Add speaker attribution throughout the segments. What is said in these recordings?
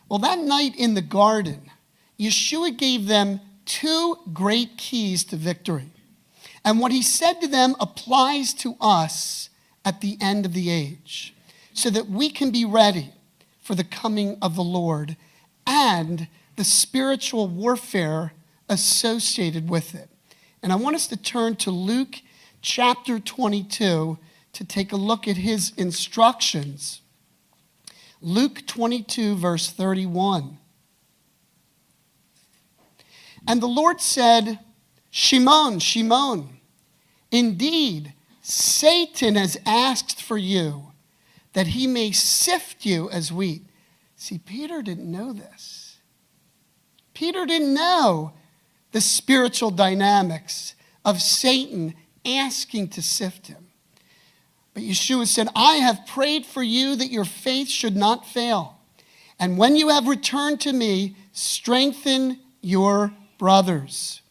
Speaker 1: Well, that night in the garden, Yeshua gave them two great keys to victory. And what he said to them applies to us at the end of the age, so that we can be ready for the coming of the Lord and the spiritual warfare associated with it. And I want us to turn to Luke chapter 22 to take a look at his instructions. Luke 22, verse 31. And the Lord said, Shimon, Shimon, indeed, Satan has asked for you that he may sift you as wheat. See, Peter didn't know this. Peter didn't know the spiritual dynamics of Satan asking to sift him. But Yeshua said, I have prayed for you that your faith should not fail. And when you have returned to me, strengthen your brothers.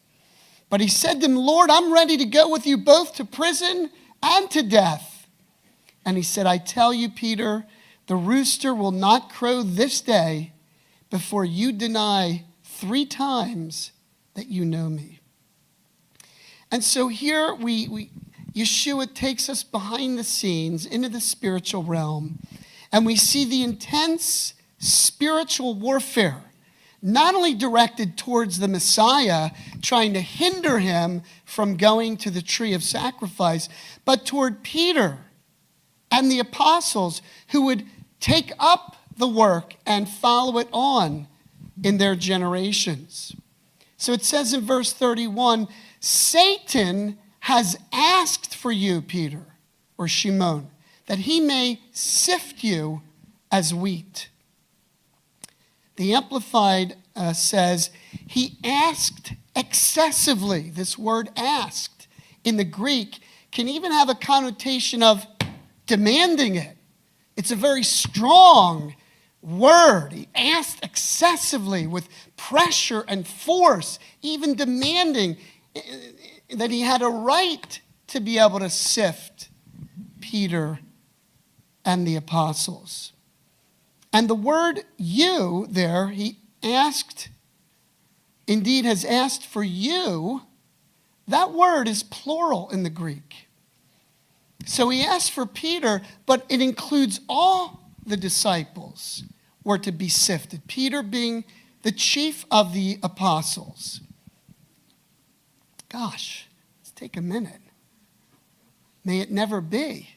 Speaker 1: But he said to him, Lord, I'm ready to go with you both to prison and to death. And he said, I tell you, Peter, the rooster will not crow this day before you deny 3 times that you know me. And so here Yeshua takes us behind the scenes into the spiritual realm, and we see the intense spiritual warfare, not only directed towards the Messiah, trying to hinder him from going to the tree of sacrifice, but toward Peter and the apostles who would take up the work and follow it on in their generations. So it says in verse 31, Satan has asked for you, Peter, or Shimon, that he may sift you as wheat. The Amplified says, he asked excessively. This word asked in the Greek can even have a connotation of demanding it. It's a very strong word. He asked excessively with pressure and force, even demanding that he had a right to be able to sift Peter and the apostles. And the word you there, he asked, indeed has asked for you, that word is plural in the Greek. So he asked for Peter, but it includes all the disciples were to be sifted. Peter being the chief of the apostles. Gosh, let's take a minute. May it never be.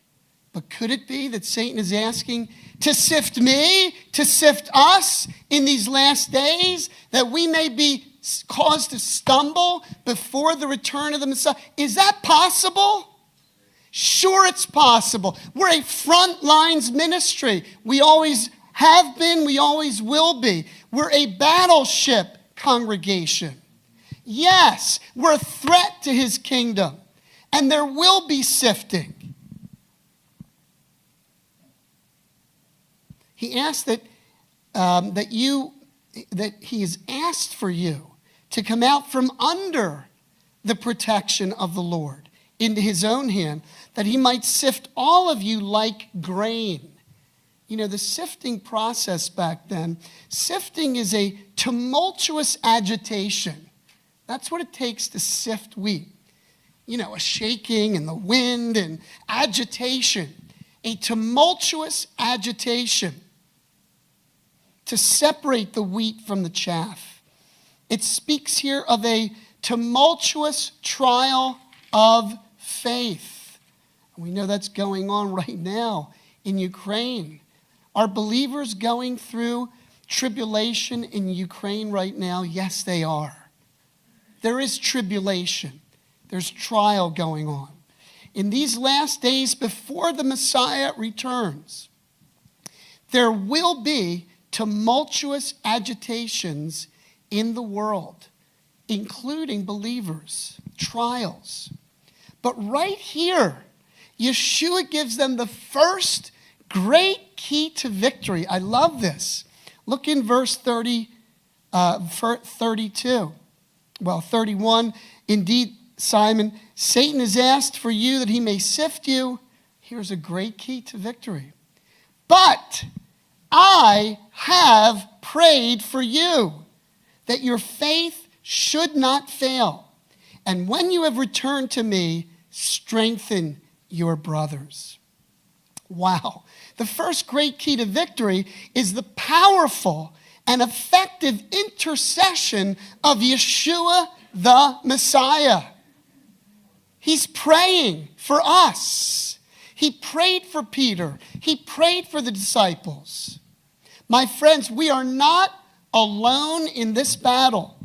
Speaker 1: But could it be that Satan is asking to sift me, to sift us in these last days, that we may be caused to stumble before the return of the Messiah? Is that possible? Sure, it's possible. We're a front lines ministry. We always have been, we always will be. We're a battleship congregation. Yes, we're a threat to his kingdom, and there will be sifting. He asked that he has asked for you to come out from under the protection of the Lord into his own hand, that he might sift all of you like grain. You know, the sifting process back then, sifting is a tumultuous agitation. That's what it takes to sift wheat. You know, a shaking and the wind and agitation, a tumultuous agitation to separate the wheat from the chaff. It speaks here of a tumultuous trial of faith. We know that's going on right now in Ukraine. Are believers going through tribulation in Ukraine right now? Yes, they are. There is tribulation. There's trial going on. In these last days before the Messiah returns, there will be tumultuous agitations in the world, including believers, trials. But right here, Yeshua gives them the first great key to victory. I love this. Look in verse 32. Well, 31. Indeed, Simon, Satan has asked for you that he may sift you. Here's a great key to victory. But I have prayed for you, that your faith should not fail. And when you have returned to me, strengthen your brothers. Wow. The first great key to victory is the powerful and effective intercession of Yeshua the Messiah. He's praying for us. He prayed for Peter. He prayed for the disciples. My friends, we are not alone in this battle.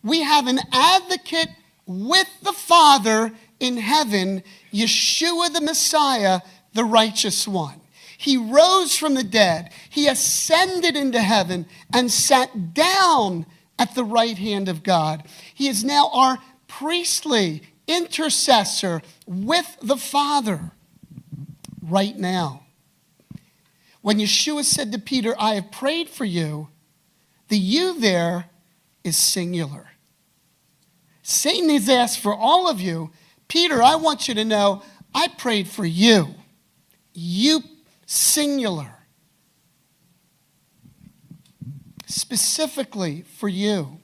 Speaker 1: We have an advocate with the Father in heaven, Yeshua the Messiah, the righteous one. He rose from the dead. He ascended into heaven and sat down at the right hand of God. He is now our priestly intercessor with the Father right now. When Yeshua said to Peter, I have prayed for you, the you there is singular. Satan has asked for all of you. Peter, I want you to know, I prayed for you. You, singular. Specifically for you.